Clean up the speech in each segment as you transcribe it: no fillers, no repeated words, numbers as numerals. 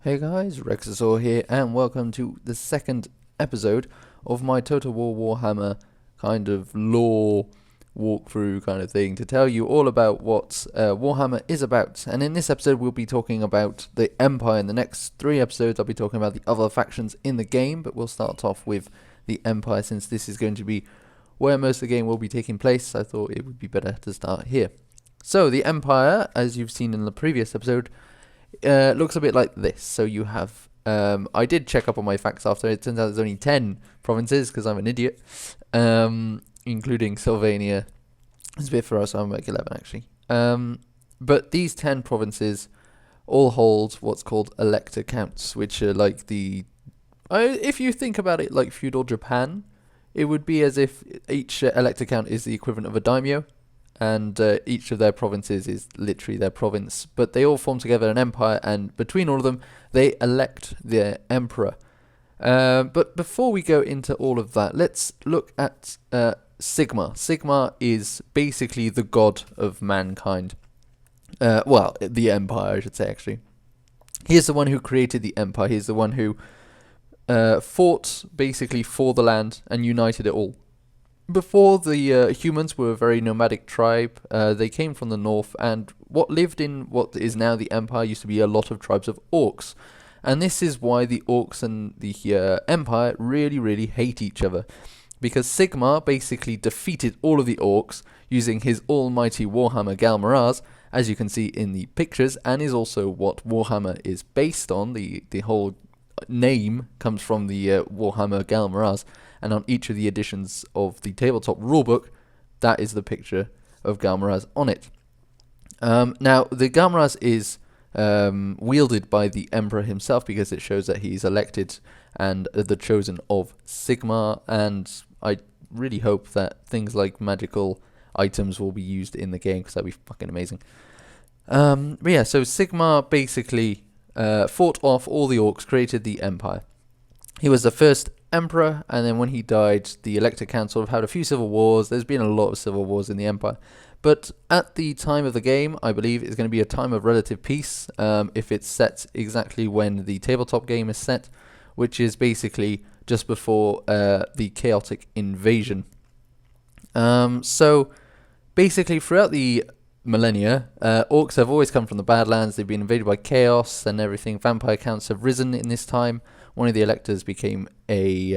Hey guys, Rexasaur here, and welcome to the second episode of my Total War Warhammer kind of lore walkthrough kind of thing to tell you all about what Warhammer is about. And in this episode, we'll be talking about the Empire. In the next 3 episodes, I'll be talking about the other factions in the game, but we'll start off with the Empire since this is going to be where most of the game will be taking place. I thought it would be better to start here. So, the Empire, as you've seen in the previous episode, looks a bit like this. So you have, I did check up on my facts after. It turns out there's only 10 provinces because I'm an idiot, including Sylvania. It's a bit for us, so I'm like 11 actually. But these 10 provinces all hold what's called Elector counts, which are like if you think about it like feudal Japan, it would be as if each Elector count is the equivalent of a daimyo. And each of their provinces is literally their province. But they all form together an empire, and between all of them, they elect their emperor. But before we go into all of that, let's look at Sigma. Sigma is basically the god of mankind. Well, the empire, I should say, actually. He is the one who created the empire. He is the one who fought, basically, for the land and united it all. Before, the humans were a very nomadic tribe. They came from the north, and what lived in what is now the Empire used to be a lot of tribes of orcs. And this is why the orcs and the Empire really, really hate each other. Because Sigma basically defeated all of the orcs using his almighty Warhammer Galmaraz, as you can see in the pictures, and is also what Warhammer is based on. The whole name comes from the Warhammer Galmaraz. And on each of the editions of the tabletop rulebook, that is the picture of Galmaraz on it. Now, the Galmaraz is wielded by the Emperor himself because it shows that he's elected and the chosen of Sigma. And I really hope that things like magical items will be used in the game because that'd be fucking amazing. But yeah, so Sigma basically fought off all the orcs, created the Empire. He was the first emperor, and then when he died, the Elector Council have had a few civil wars. There's been a lot of civil wars in the Empire, but at the time of the game, I believe it's going to be a time of relative peace, if it's set exactly when the tabletop game is set, which is basically just before the chaotic invasion. So basically throughout the millennia, orcs have always come from the Badlands. They've been invaded by chaos and everything. Vampire counts have risen in this time. One of the electors became a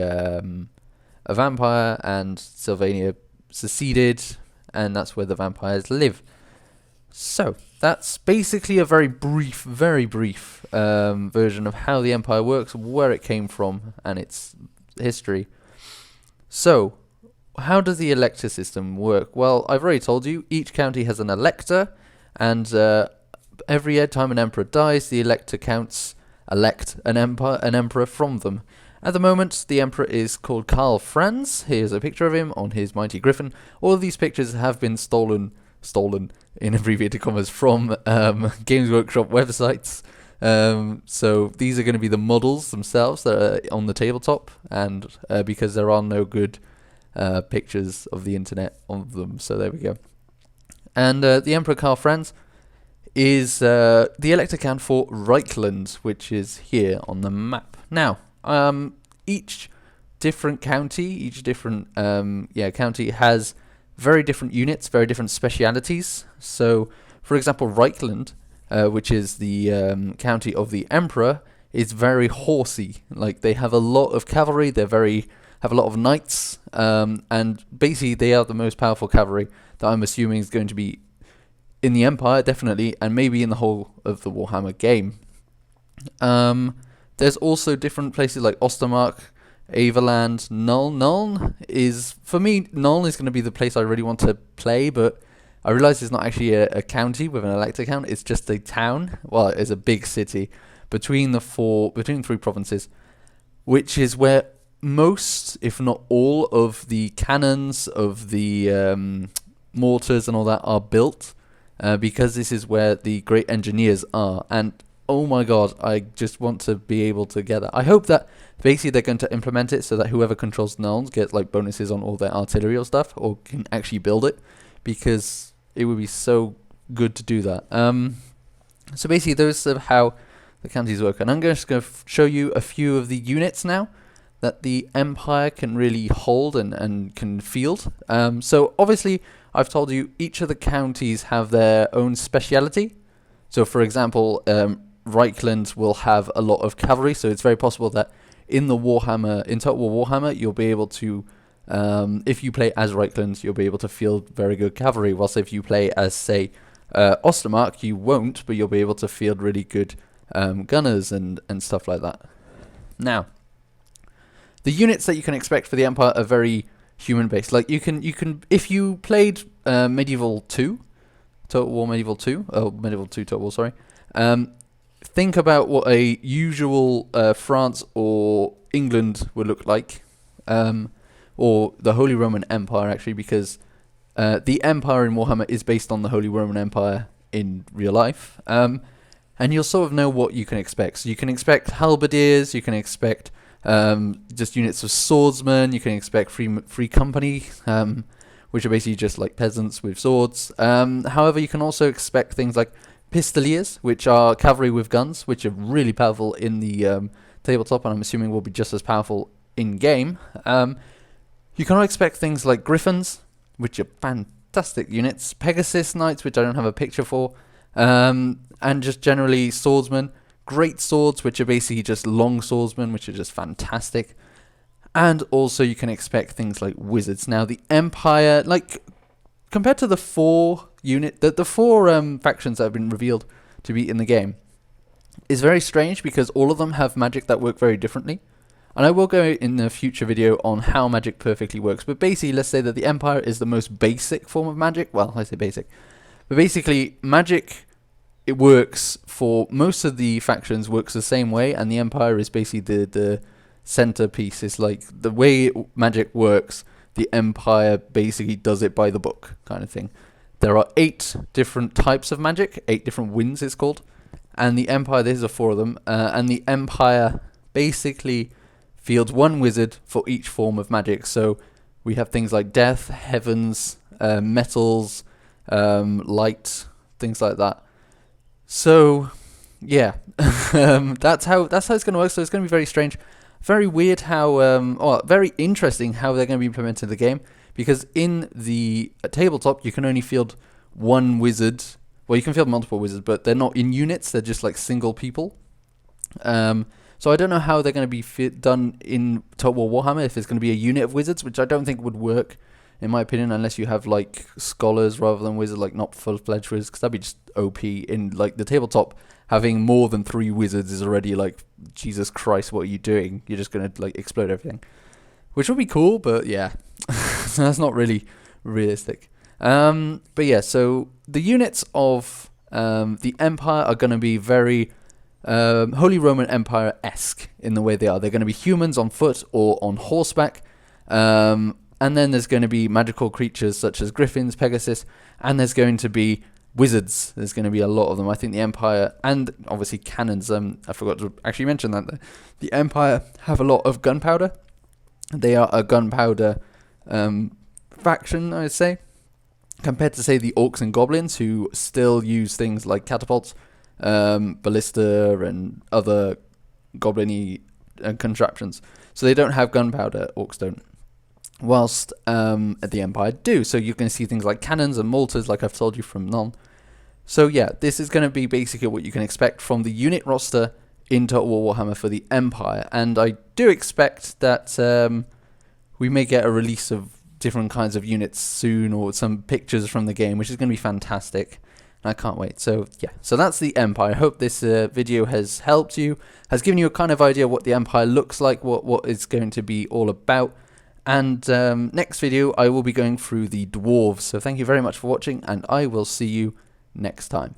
vampire, and Sylvania seceded, and that's where the vampires live. So that's basically a very brief version of how the Empire works, where it came from, and its history. So, how does the Elector System work? Well, I've already told you, each county has an elector, and every time an emperor dies, the Elector counts elect an emperor from them. At the moment, the emperor is called Karl Franz. Here's a picture of him on his mighty griffin. All of these pictures have been stolen in abbreviated commas from Games Workshop websites. So these are going to be the models themselves that are on the tabletop, and because there are no good pictures of the internet of them, so there we go. And the Emperor Karl Franz is the Elector count for Reichland, which is here on the map. Now, each different county, county has very different units, very different specialities. So, for example, Reichland, which is the county of the Emperor, is very horsey. Like, they have a lot of cavalry, have a lot of knights, and basically they are the most powerful cavalry that I'm assuming is going to be in the Empire, definitely, and maybe in the whole of the Warhammer game. There's also different places like Ostermark, Averland, Nuln. Nuln is, for me, Nuln is going to be the place I really want to play, but I realise it's not actually a county with an Elector count, it's just a town. Well, it's a big city between three provinces, which is where most, if not all, of the cannons, of the mortars and all that are built. Because this is where the great engineers are, and oh my god, I just want to be able to get that. I hope that basically they're going to implement it so that whoever controls Nulns gets like bonuses on all their artillery or stuff, or can actually build it, because it would be so good to do that. So basically, those are how the counties work. And I'm just going to show you a few of the units now that the Empire can really hold and can field. So obviously, I've told you each of the counties have their own speciality. So for example, Reichland will have a lot of cavalry, so it's very possible that in Total War Warhammer, you'll be able to, if you play as Reichland, you'll be able to field very good cavalry, whilst if you play as, say, Ostermark, you won't, but you'll be able to field really good gunners and stuff like that. Now, the units that you can expect for the Empire are very human-based. Like you can if you played Medieval 2, Total War Medieval 2, Medieval 2 Total War, sorry. Think about what a usual France or England would look like, or the Holy Roman Empire actually, because the Empire in Warhammer is based on the Holy Roman Empire in real life, and you'll sort of know what you can expect. So you can expect halberdiers, you can expect just units of swordsmen, you can expect free company, which are basically just like peasants with swords. However, you can also expect things like pistoliers, which are cavalry with guns, which are really powerful in the tabletop, and I'm assuming will be just as powerful in game. You can expect things like griffins, which are fantastic units, Pegasus knights, which I don't have a picture for, and just generally swordsmen, great swords, which are basically just long swordsmen, which are just fantastic. And also you can expect things like wizards. Now the Empire, like compared to the four factions that have been revealed to be in the game, is very strange because all of them have magic that work very differently. And I will go in a future video on how magic perfectly works. But basically, let's say that the Empire is the most basic form of magic. Well, I say basic. But basically, magic, it works for most of the factions, works the same way. And the Empire is basically the centerpiece. It's like the way magic works, the Empire basically does it by the book kind of thing. There are 8 different types of magic, 8 different winds it's called. And the Empire, these are 4 of them. And the Empire basically fields 1 wizard for each form of magic. So we have things like death, heavens, metals, light, things like that. So yeah, that's how it's going to work. So it's going to be very strange, very weird how, very interesting how they're going to be implemented in the game. Because in the tabletop, you can only field 1 wizard. Well, you can field multiple wizards, but they're not in units. They're just like single people. So I don't know how they're going to be done in Total War Warhammer, if it's going to be a unit of wizards, which I don't think would work, in my opinion, unless you have like scholars rather than wizards, like not full-fledged wizards, because that'd be just OP. In like the tabletop, having more than 3 wizards is already like, Jesus Christ, what are you doing? You're just going to like explode everything. Which would be cool, but yeah, that's not really realistic. But yeah, so the units of the Empire are going to be very Holy Roman Empire-esque in the way they are. They're going to be humans on foot or on horseback. And then there's going to be magical creatures such as griffins, Pegasus, and there's going to be wizards. There's going to be a lot of them. I think the Empire, and obviously cannons. I forgot to actually mention that. The Empire have a lot of gunpowder. They are a gunpowder faction, I would say, compared to, say, the orcs and goblins, who still use things like catapults, ballista, and other goblin-y contraptions. So they don't have gunpowder, orcs don't. Whilst the Empire do. So you can see things like cannons and mortars, like I've told you from Non. So yeah, this is going to be basically what you can expect from the unit roster in Total War Warhammer for the Empire. And I do expect that we may get a release of different kinds of units soon, or some pictures from the game, which is going to be fantastic. And I can't wait. So yeah, so that's the Empire. I hope this video has helped you, has given you a kind of idea what the Empire looks like, what it's going to be all about. And next video, I will be going through the dwarves. So thank you very much for watching, and I will see you next time.